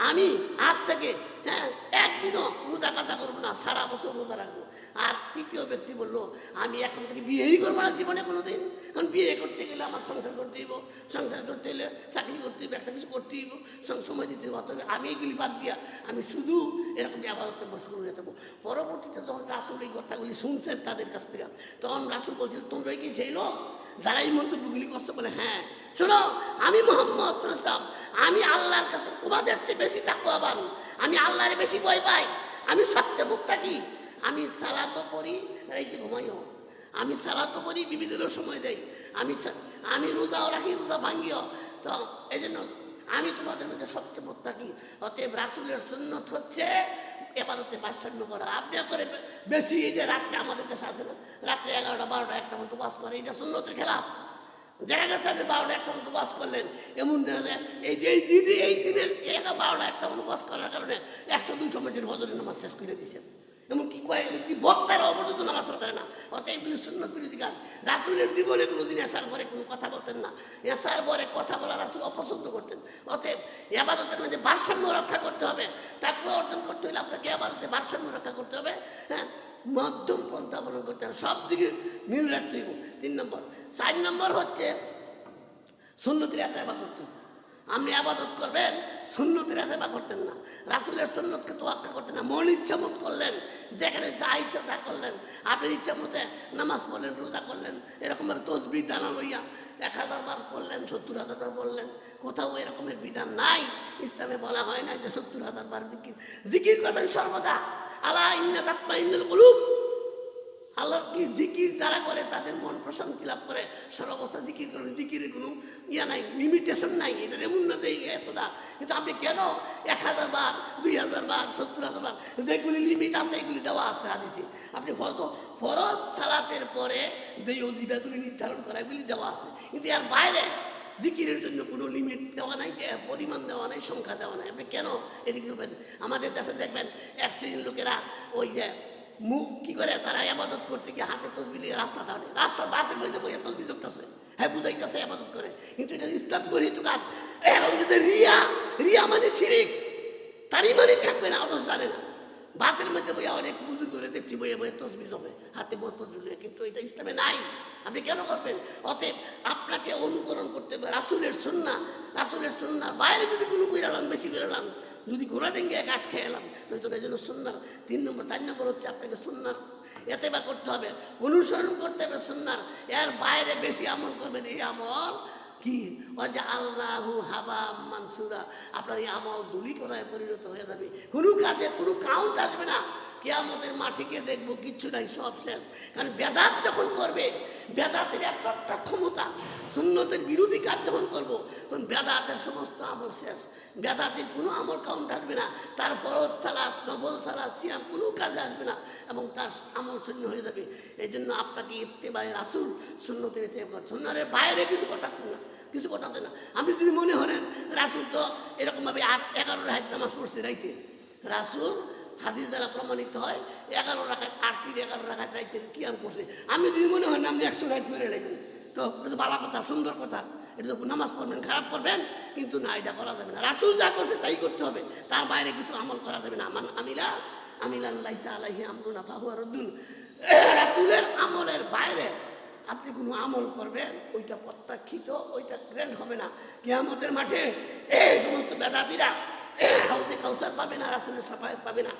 আমি আজ থেকে হ্যাঁ, একদিনও রোজা কথা করবো না, সারা বছর রোজা রাখবো। আর তৃতীয় ব্যক্তি বললো আমি এখন থেকে বিয়েই করবো না জীবনে কোনো দিন, কারণ বিয়ে করতে গেলে আমার সংসার করতে হইব, সংসার করতে হলে চাকরি করতে হইব, একটা কিছু করতে হইব, সময় দিতে হবে। আমি এইগুলি বাদ দিয়া আমি শুধু এরকম আবাদতে মশগুল হয়ে থাকবো। পরবর্তীতে যখন রাসূল এই কথাগুলি শুনছেন তাদের কাছ থেকে, তখন রাসূল বলছিলেন তোমরাই কি সেই লোক যারা এই মন্তব্যগুলি করছে? বলে হ্যাঁ। শোনো, আমি মুহাম্মদ সাল্লাল্লাহু আলাইহি ওয়াসাল্লাম, আমি আল্লাহর কাছে তোমাদের চেয়ে বেশি তাকওয়াবান, আমি আল্লাহরে বেশি ভয় পাই, আমি সবচেয়ে মুত্তাকি, আমি সালাতও পড়ি, রাইতে ঘুমাইও, আমি সালাতও পড়ি, বিবিদেরও সময় দেই, আমি রোজাও রাখি, রোজা ভাঙ্গিও। তো এই জন্য আমি তোমাদের মধ্যে সবচেয়ে মুত্তাকি। অতএব রাসূলের সুন্নত হচ্ছে এবাদতে ভারসাম্য করা। আপনি করে বেশি এই যে রাত্রে আমাদের কাছে আসে না, রাত্রে 11টা 12টা 1টা মতো বাস করে, এটা সুন্নতের খেলাফ। দেখা গেছে আপনি 12টা 1টা মতো বাস করলেন, এমন এই দিনের 12টা 1টা মতো বাস করার কারণে 100-200 মাসের ফজরের নামাজ শেষ করে দিচ্ছেন। এমনকি কয়েকটি বক্তারা অপর্যন্ত নামাজ পড়তেন না। অতএব এগুলি সুন্নত বিরোধী কাজ। রাসূলের জীবনে কোনোদিন এসার পরে কোনো কথা বলতেন না, এসার পরে কথা বলা রাসূল অপছন্দ করতেন। অতএব ইবাদতের মধ্যে ভারসাম্য রক্ষা করতে হবে, তাকওয়া অর্জন করতে হলে আপনাকে ইবাদতে ভারসাম্য রক্ষা করতে হবে। হ্যাঁ, মধ্যম পন্থা অবলম্বন করতে হবে, সব দিকে মিল রাখতে হইব। 3 নম্বর। 4 নম্বর হচ্ছে সুন্নতের ইত্তেবা করতে হবে। আপনি আবাদত করবেন, সুন্নতের ইত্তেবা করতেন না, রাসূলের সুন্নতকে তোয়াক্কা করতেন না, মন ইচ্ছা মত করলেন, যেখানে যা ইচ্ছা তা করলেন, আপনার ইচ্ছা মতে নামাজ পড়লেন, রোজা করলেন, এরকমভাবে তসবিহ দানা লইয়া 1000 বার পড়লেন, 70,000 বার পড়লেন। কোথাও এরকমের বিধান নাই, ইসলামে বলা হয় না যে 70,000 বার জিকির করবেন সর্বদা। আলা ইন্না তাতমাইন্নুল কুলুব, আল্লাহর কি জিকির যারা করে তাদের মন প্রশান্তি লাভ করে, সর্বাবস্থা জিকির করবেন। জিকিরের কোনো ইয়া নাই, লিমিটেশন নাই, এটা এমন না যে এতটা। কিন্তু আপনি কেন 1000 বার 2000 বার 70,000 বার, যেগুলি লিমিট আছে এগুলি দেওয়া আছে হাদিসে। আপনি ফরজ সালাতের পরে যে ওজিফাগুলি নির্ধারণ করা এগুলি দেওয়া আছে, কিন্তু এর বাইরে জিকিরের জন্য কোনো লিমিট দেওয়া নাই, যে পরিমাণ দেওয়া নাই, সংখ্যা দেওয়া নাই। আপনি কেন এদিকে করবেন? আমাদের দেশে দেখবেন এক শ্রেণীর লোকেরা ওই যে মুখ কি করে, তারা ইবাদত করতে গিয়ে হাতে তসবিহ নিয়ে রাস্তা দাঁড়ে, রাস্তার বাসের মধ্যে বইয়ে তসবিহ জপতেছে, হ্যাঁ বুঝাইতেছে ইবাদত করে, কিন্তু এটা ইসলাম গৃহীত কাজ। এখন যদি রিয়া মানে শিরিক, তারই মানে থাকবে না, অথচ জানে না। বাসের মধ্যে বইয়া অনেক বুঝু করে দেখছি বইয়ে বইয়ে তসবিহ জপে, হাতে বই তসবিহ, কিন্তু এটা ইসলামে নাই। আপনি কেন করবেন? অতএব আপনাকে অনুকরণ করতে হবে রাসূলের সুন্নাহ। রাসূলের সুন্নাহর বাইরে যদি কোনো কইরালাম, বেশি কইরালাম, যদি ঘোড়া ডেঙ্গে গাছ খেয়ে এলাম, তো এই জন্য সুন্নাহর 3 নম্বর। 4 নম্বর হচ্ছে আপনাকে সুন্নাহর ইত্তেবা করতে হবে, অনুসরণ করতে হবে সুন্নাহর। এর বাইরে বেশি আমল করবেন, এই আমল কি ওয়াজা আল্লাহু হাবা মানসুরা, আপনার এই আমল ধূলিকণায় পরিণত হয়ে যাবে, কোনো কাজে কোনো কাউন্ট আসবে না। কিয়ামতের মাঠে গিয়ে দেখবো কিচ্ছু নাই, সব শেষ। কারণ বেদাত যখন করবে, বেদাতের একটা ক্ষমতা, সুন্নতের বিরোধী কাজ যখন করবো, তখন বেদাতের সমস্ত আমল শেষ, বেদাতের কোনো আমল কাউন্ট আসবে না, তার ফরজ সালাত, নফল সালাত, সিয়াম কোনো কাজে আসবে না, এবং তার আমল শূন্য হয়ে যাবে। এই জন্য আপনাকে ইত্তেবায়ে রাসূল, সুন্নতের ইত্তেবা করতে, সুন্নাতের বাইরে কিছু করতেন না, কিছু করতে না। আপনি যদি মনে করেন রাসূল তো এরকমভাবে 8-11 রাকাত নামাজ পড়ছে রাইতে, রাসূল হাদিস দ্বারা প্রমাণিত হয় 11 রাকাত, 8-11 রাকাত রাইতের কিয়াম করছে। আমি যদি মনে হয় না আপনি 100 রাত করে রাখবেন, তো এটা ভালো কথা, সুন্দর কথা, এটা তো নামাজ পড়বেন, খারাপ করবেন, কিন্তু না, এটা করা যাবে না। রাসূল যা করছে তাই করতে হবে, তার বাইরে কিছু আমল করা যাবে না। মান আমিলান লাইসা আলাইহি আমরুনা ফাহুয়া রাদ্দুন, রাসূলের আমলের বাইরে আপনি কোনো আমল করবেন, ওইটা প্রত্যাখ্যিত, ওইটা গ্র্যান্ড হবে না। কিয়ামতের মাঠে এই সমস্ত বেদাতীরা হাউজে কাউসার পাবে না, রাসূলের শাফায়াত পাবে না।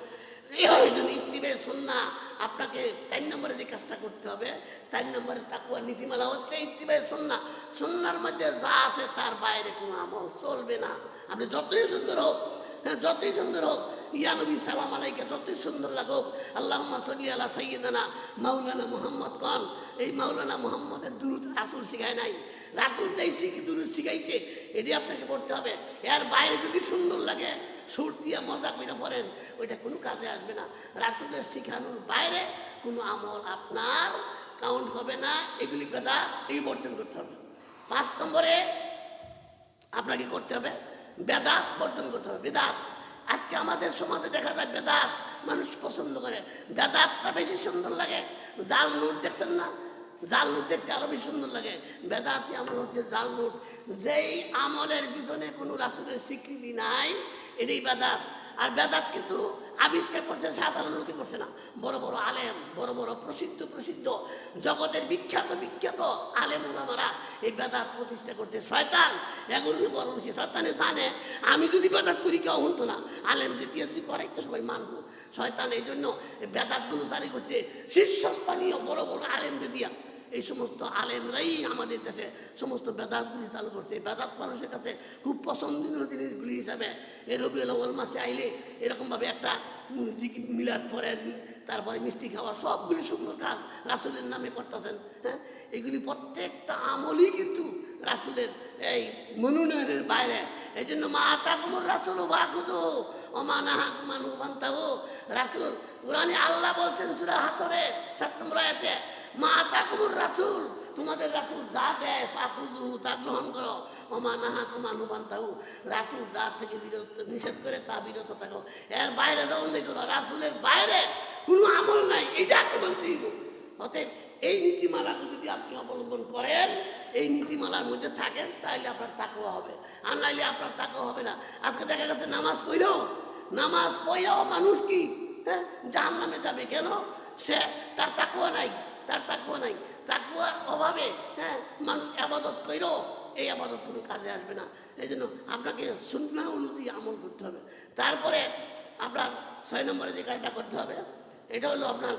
এই জন্য ইত্তিবায়ে সুন্নাহ, আপনাকে 4 নম্বরে যে কাজটা করতে হবে, 4 নম্বরে তাকওয়ার নীতিমালা হচ্ছে ইত্তিবায়ে সুন্নাহ। সুন্নাহর মধ্যে যা আছে তার বাইরে কোনো আমল চলবে না। আপনি যতই সুন্দর হোক, হ্যাঁ যতই সুন্দর হোক, ইয়া নবী সালাম আলাইকা যতই সুন্দর লাগুক, আল্লাহুম্মা সাল্লি আলা সাইয়্যিদানা মাওলানা মুহাম্মদ কন, এই মাওলানা মুহাম্মদের দুরূদ রাসূল শিখায় নাই, রাসূল যেই দুরূদ শিখাইছে এটি আপনাকে পড়তে হবে। এর বাইরে যদি সুন্দর লাগে, সুর দিয়ে মজা করে পড়েন, ওইটা কোনো কাজে আসবে না। রাসূলের শিখানোর বাইরে কোনো আমল আপনার কাউন্ট হবে না, এগুলি বেদাত, এই বর্জন করতে হবে। 5 নম্বরে আপনাকে করতে হবে বেদাত বর্জন করতে হবে। বেদাত আজকে আমাদের সমাজে দেখা যায় বেদাত মানুষ পছন্দ করে, বেদাতটা বেশি সুন্দর লাগে। জাল নোট দেখছেন না, জাল নোট দেখতে আরো বেশি সুন্দর লাগে। বেদাতি আমল হচ্ছে জাল নোট, যেই আমলের পিছনে কোনো রাসূলের স্বীকৃতি নাই, এটাই বেদাত। আর বেদাত কিন্তু আবিষ্কার করছে সাধারণ লোকে করছে না, বড় বড় আলেম, বড় বড় প্রসিদ্ধ জগতের বিখ্যাত আলেম ওলামারা এই বেদাত প্রতিষ্ঠা করছে। শয়তান এগুলোকে বড় বেশি, শয়তানে জানে আমি যদি বেদাত করি কেউ হতো না, আলেম দ্বিতীয় যদি করাই তো সবাই মানবো। শয়তান এই জন্য বেদাতগুলো জারি করছে শীর্ষস্থানীয় বড় বড় আলেমদের দিয়া। এই সমস্ত আলেমরাই আমাদের দেশে সমস্ত বেদাতগুলি চালু করছে। বেদাত মানুষের কাছে খুব পছন্দনীয় জিনিসগুলি হিসাবে এই রবিউল আউয়াল মাসে আইলে এরকমভাবে একটা মিলাদ পড়েন, তারপরে মিষ্টি খাওয়া, সবগুলি সুন্দর কাজ রাসূলের নামে করতেছেন। হ্যাঁ, এগুলি প্রত্যেকটা আমলই কিন্তু রাসূলের এই মনোনয়নের বাইরে। এই জন্য মা আতাকুমুর রাসূল ফাখুযু ওয়া মা নাহাকুম আনহু ফান্তাহু। রাসূল কুরআনে আল্লাহ বলছেন সূরা হাসরে 7 নম্বর আয়াতে, মা আতাকুমুর রাসূল, তোমাদের রাসূল যা দেয় ফাখুযু তা গ্রহণ করো, ওয়া মা নাহাকুম আনহু ফান্তাহু, রাসূল যা থেকে বিরত নিষেধ করে তা বিরত থাকো। এর বাইরে যখন দেখো রাসূলের বাইরে কোনো আমল নাই, এইটা মানতেই হবে। অতএব এই নীতিমালাকে যদি আপনি অবলম্বন করেন, এই নীতিমালার মধ্যে থাকেন, তাহলে আপনার তাকওয়া হবে, আর নাইলে আপনার তাকওয়া হবে না। আজকে দেখা গেছে নামাজ পড়েও মানুষ কি জাহান্নামে যাবে। কেন? সে তার তাকওয়া নাই, তাকওয়ার অভাবে মানুষ ইবাদত কইরো, এই আবাদত কোনো কাজে আসবে না। এই জন্য আপনাকে সুন্নাহ অনুযায়ী আমল করতে হবে। তারপরে আপনার 6 নম্বরে যে কাজটা করতে হবে, এটা হলো আপনার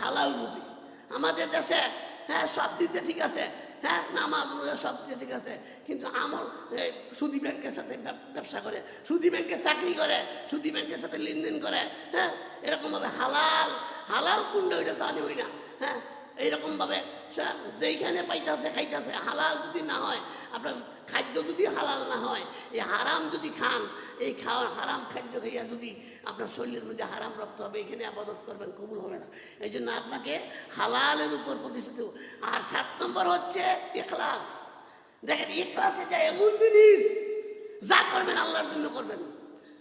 হালাল রুজি। আমাদের দেশে সব দিতে ঠিক আছে, নামাজ রোজা সব দিতে ঠিক আছে, কিন্তু আমল সুদী ব্যাংকের সাথে ব্যবসা করে, সুদী ব্যাংকে চাকরি করে, সুদী ব্যাংকের সাথে লেনদেন করে। এরকমভাবে হালাল কোনটা ওইটা জানি হই না। এইরকমভাবে যেইখানে পাইতেছে খাইতেছে, হালাল যদি না হয়, আপনার খাদ্য যদি হালাল না হয়, এই হারাম যদি খান, এই হারাম খাদ্য খাইয়া যদি আপনার শরীরের মধ্যে হারাম রক্ত হবে, এখানে আবাদত করবেন, কবুল হবে না। এই জন্য আপনাকে হালালের উপর প্রতিষ্ঠিত। আর 7 নম্বর হচ্ছে ইখলাস। দেখেন, ইখলাস এটা এমন জিনিস, যা করবেন আল্লাহর জন্য করবেন।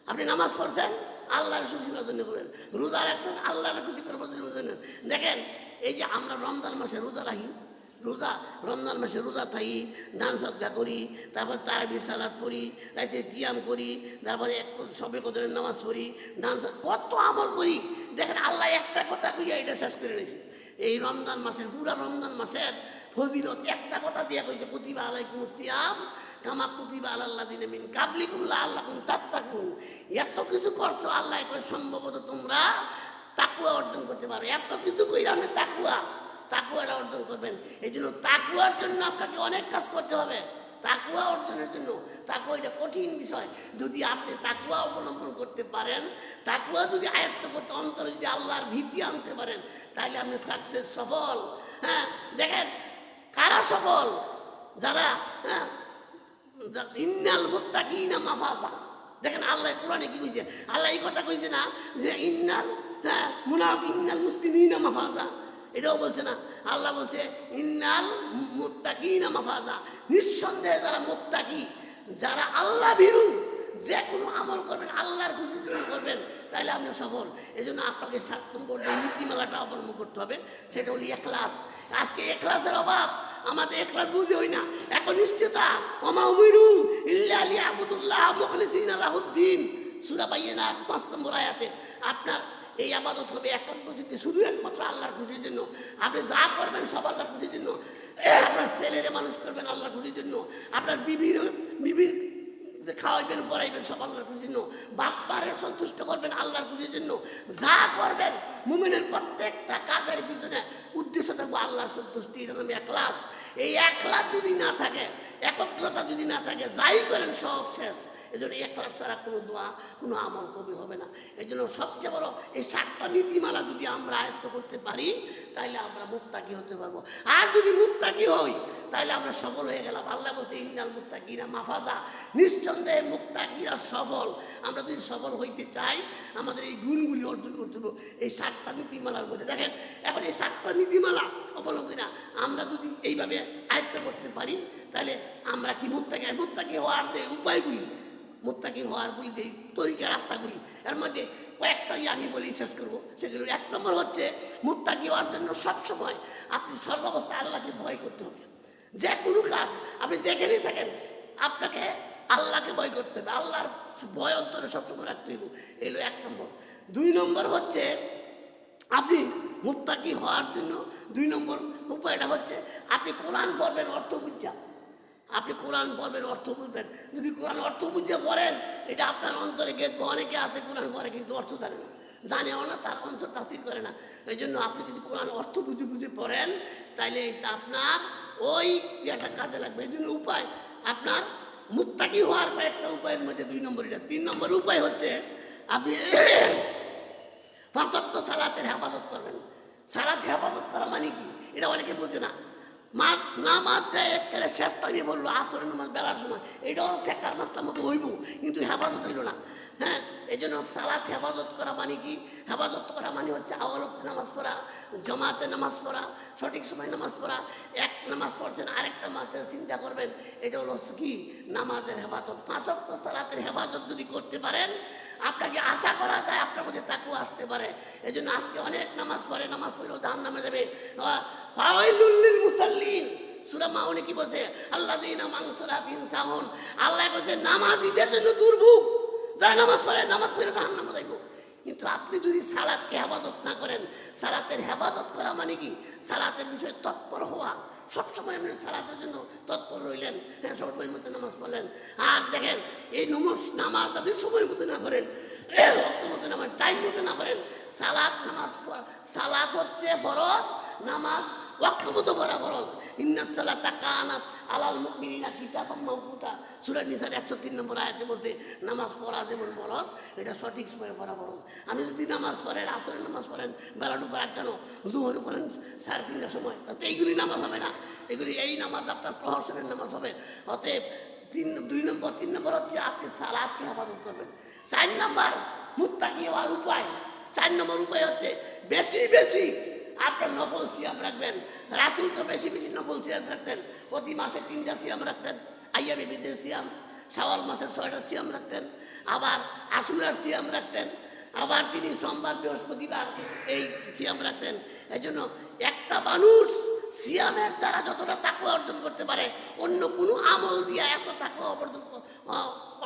আপনি নামাজ পড়ছেন, আল্লাহর খুশি করার জন্য করবেন। রোজা রাখছেন, আল্লাহর খুশি করার জন্য। দেখেন, এই যে আমরা রমজান মাসে রোজা রাখি, রমজান মাসে রোজা থাকি, দান সদকা করি, তারপর তারাবি সালাত পড়ি, রাতে কিয়াম করি, তারপরে সবে কদরের নামাজ পড়ি, দান কত আমল করি। দেখেন, আল্লাহ একটা কথা কইয়া এটা শেষ করে নিয়েছে। এই রমজান মাসের পুরা রমজান মাসের ফজিলত একটা কথা দিয়া কইছে, কুতিবা আলাইকুমুস সিয়াম কামা কুতিবা আলাল্লাযিনা মিন কাবলিকুম লাআল্লাকুম তাত্তাকুন। এত কিছু করছো, আল্লাহ কই সম্ভবত তোমরা তাকওয়া অর্জন করতে পারো। এত কিছু কইরা আপনি তাকওয়াটা অর্জন করবেন। এই জন্য তাকওয়ার জন্য আপনাকে অনেক কাজ করতে হবে। তাকওয়া অর্জনের জন্য, তাকওয়া এটা কঠিন বিষয়। যদি আপনি তাকওয়া অবলম্বন করতে পারেন, তাকওয়া যদি আয়ত্ত করতে, অন্তরে যদি আল্লাহর ভীতি আনতে পারেন, তাহলে আপনি সাকসেস, সফল। দেখেন, কারা সফল? যারা ইন্নাল মুত্তাকিনা মাফাজা। দেখেন, আল্লাহ কোরআনে কি কইছে? আল্লাহ এই কথা কইছে না যে ইন্নাল মুসলিমিনা মাফাজা, এটাও বলছে না। আল্লাহ বলছে ইন্নাল মুত্তাকিনা মাফাজা। নিঃসন্দেহে যারা মুত্তাকি, যারা আল্লাহ ভীরু, যে কোনো আমল করবেন আল্লাহর খুশির জন্য করবেন, তাহলে আপনি সফল। এই জন্য আপনাকে 7 নম্বর যে নীতিমালাটা অবলম্বন করতে হবে, সেটা হলো ইখলাস। আজকে ইখলাসের অভাব, আমাদের ইখলাস বুঝে হই না। একনিষ্ঠতা, ওমা উমিরু ইল্লা লিয়াবুদুল্লাহ মুখলিসিনা লাহুদ্দিন, সূরা বাইয়িনার 5 নম্বর আয়াতে। আপনার এই আবাদত হবে একাত্মচিত্তে, শুধু একমাত্র আল্লাহর খুশির জন্য। আপনি যা করবেন সব আল্লাহর খুশির জন্য। আপনার ছেলেরে মানুষ করবেন আল্লাহর খুশির জন্য। আপনার বিবির খাওয়াইবেন, পড়াইবেন সব আল্লাহর খুশির জন্য। বাপ্পারে সন্তুষ্ট করবেন আল্লাহর খুশির জন্য। যা করবেন, মুমিনের প্রত্যেকটা কাজের পিছনে উদ্দেশ্য থাকবে আল্লাহর সন্তুষ্টি। এটা নামে ইখলাস। এই ইখলাস যদি না থাকে, একত্রতা যদি না থাকে, যাই করেন সব শেষ। এই জন্য ইখলাস ছাড়া কোনো দোয়া, কোনো আমল কবুল হবে না। এই জন্য সবচেয়ে বড় এই 7টা নীতিমালা যদি আমরা আয়ত্ত করতে পারি, তাহলে আমরা মুত্তাকি হতে পারবো। আর যদি মুত্তাকি হই, তাহলে আমরা সফল হয়ে গেলাম। আল্লাহ বলছে ইন্নাল মুত্তাকিনা মাফাজা, নিঃসন্দেহে মুত্তাকিরা সফল। আমরা যদি সফল হইতে চাই, আমাদের এই গুণগুলি অর্জন করতে হবে এই 7টা নীতিমালার মধ্যে। দেখেন, এখন এই 7টা নীতিমালা অবলম্বনে আমরা যদি এইভাবে আয়ত্ত করতে পারি, তাহলে আমরা কি মুত্তাকি হওয়ার যে উপায়গুলি, মুত্তাকি হওয়ার বলি যে তরিকা, রাস্তাগুলি, এর মধ্যে কয়েকটাই আমি বলি শেষ করবো। সেগুলো 1 নম্বর হচ্ছে, মুত্তাকি হওয়ার জন্য সবসময় আপনি সর্বাবস্থায় আল্লাহকে ভয় করতে হবে। যে কোনো কাজ আপনি যেখানেই থাকেন, আপনাকে আল্লাহকে ভয় করতে হবে, আল্লাহর ভয় অন্তরে সবসময় রাখতে হইব। এলো 1 নম্বর। 2 নম্বর হচ্ছে আপনি মুত্তাকি হওয়ার জন্য 2 নম্বর উপায়টা হচ্ছে আপনি কোরআন পড়বেন অর্থ বুঝা। আপনি কোরআন পড়বেন অর্থ বুঝবেন। যদি কোরআন অর্থ বুঝে পড়েন, এটা আপনার অন্তরে গেঁথে। অনেকে আছে কোরআন পড়ে কিন্তু অর্থ জানে না, জানেও না, তার অন্তর তাসির করে না। এই জন্য আপনি যদি কোরআন অর্থ বুঝে বুঝে পড়েন, তাইলে এটা আপনার ওই ইয়েটা কাজে লাগবে। এই জন্য উপায় আপনার মুত্তাকি হওয়ার কয়েকটা উপায়ের মধ্যে 2 নম্বর এটা। 3 নম্বর উপায় হচ্ছে আপনি 5 ওয়াক্ত সালাতের হেফাজত করবেন। সালাত হেফাজত করা মানে কি, এটা অনেকে বোঝে না। নামাজ যায় একেবারে শেষ টাইমে বললো আসরের নামাজ বেলার সময়, এটাও ফেকার মাসটার মতো হইব, কিন্তু হেফাজত হইল না। হ্যাঁ, এই জন্য সালাত হেফাজত করা মানে কি, হেফাজত করা মানে হচ্ছে আওয়ালতে নামাজ পড়া, জমাতে নামাজ পড়া, সঠিক সময় নামাজ পড়া। এক নামাজ পড়ছেন আরেকটা মাত্র চিন্তা করবেন, এটা হলো কি নামাজের হেফাজত। 5 ওয়াক্ত সালাতের হেফাজত যদি করতে পারেন, আপনাকে আশা করা যায় আপনার মধ্যে তাকুয়া আসতে পারে। এই জন্য আজকে অনেক নামাজ পড়ে, নামাজ পড়েও জাহান্নামে যাবে। ফাওয়াইলুল লিল মুসাল্লিন, সূরা মাউনে কি বলছে, আল্লাযীনা আন সালাতিহিম সাহুন। আল্লাহ বলছে নামাজীদের জন্য দুর্ভোগ, যারা নামাজ পড়ে, নামাজ পড়ে জাহান্নামে যাইব। কিন্তু আপনি যদি সালাতকে হেফাজত না করেন, সালাতের হেফাজত করা মানে কি, সালাতের বিষয়ে তৎপর হওয়া, সবসময় আপনি সালাতের জন্য তৎপর রইলেন। হ্যাঁ, সময় মতো নামাজ পড়লেন। আর দেখেন এই নামাজটা যদি সময় মতো না করেন, রক্ত মতো নামাজ টাইম মতো না করেন, সালাত হচ্ছে ফরজ, নামাজ ওয়াক্ত মতো পড়া ফরজ। ইন্নাস সালাতা কানাত আলাল মুমিনিনা কিতাবাম মাওকুতা, সূরা নিসার 103 নম্বর আয়াতে বলছে নামাজ পড়া যেমন ফরজ, এটা সঠিক সময়ে পড়া ফরজ। আমি যদি নামাজ পড়েন, আসরের নামাজ পড়েন বেলা ডুবার কেন, জোহর পড়েন 3:30টার সময়, তাতে এইগুলি নামাজ হবে না। এই নামাজ আপনার প্রহসনের নামাজ হবে। অতএব 2 নম্বর 3 নম্বর হচ্ছে আপনি সালাতকে হেফাজত করবেন। 4 নম্বর মুত্তাকি হওয়ার উপায়, 4 নম্বর উপায় হচ্ছে বেশি বেশি আপনার নফল সিয়াম রাখবেন। রাসূল তো বেশি বেশি নফল সিয়াম রাখতেন। প্রতি মাসে 3টা সিয়াম রাখতেন, আইয়ামে বীজের সিয়াম, শাওয়াল মাসের 6টা সিয়াম রাখতেন, আবার আশুরার সিয়াম রাখতেন, আবার তিনি সোমবার বৃহস্পতিবার এই সিয়াম রাখতেন। এই জন্য একটা মানুষ সিয়ামের দ্বারা যতটা তাকওয়া অর্জন করতে পারে, অন্য কোনো আমল দিয়ে এত তাকওয়া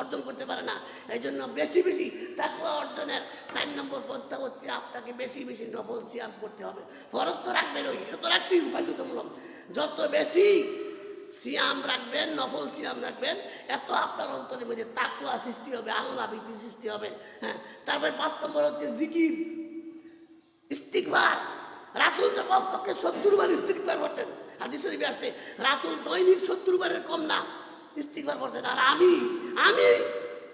অর্জন করতে পারে না। এই জন্য বেশি বেশি তাকওয়া অর্জনের 4 নম্বর পন্থা হচ্ছে আপনাকে বেশি বেশি নফল সিয়াম করতে হবে। ফরজ তো রাখবেন, ওই এটা তো রাখতেই বাধ্যতামূলক। যত বেশি সিয়াম রাখবেন, নফল সিয়াম রাখবেন, এত আপনার অন্তরের মধ্যে তাকওয়া সৃষ্টি হবে, আল্লাহ ভীতি সৃষ্টি হবে। হ্যাঁ, তারপরে 5 নম্বর হচ্ছে জিকির, ইস্তিগফার। রাসূল তো কমপক্ষে 70 বার ইস্তিগফার করতেন। হাদিস শরীফে আসছে রাসূল দৈনিক 70 বারের কম না ইস্তিগফার করতেন। আর আমি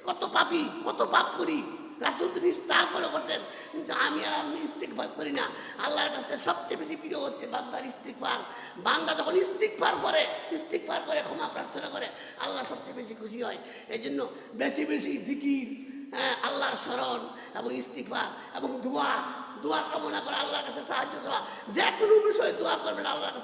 কত পাপী, কত পাপ করি, রাসূল তো তারপরে করতেন, কিন্তু আমি ইস্তিগফার করি না। আল্লাহর কাছে সবচেয়ে বেশি প্রিয় হচ্ছে বান্দার ইস্তিগফার। বান্দা যখন ইস্তিগফার করে ক্ষমা প্রার্থনা করে, আল্লাহ সবচেয়ে বেশি খুশি হয়। এই জন্য বেশি বেশি জিকির, হ্যাঁ, আল্লাহর স্মরণ এবং ইস্তিগফার এবং দোয়া কামনা করে, আল্লাহর কাছে সাহায্য চাওয়া। যে কোনো বিষয়ে দোয়া করবেন, আল্লাহর কাছে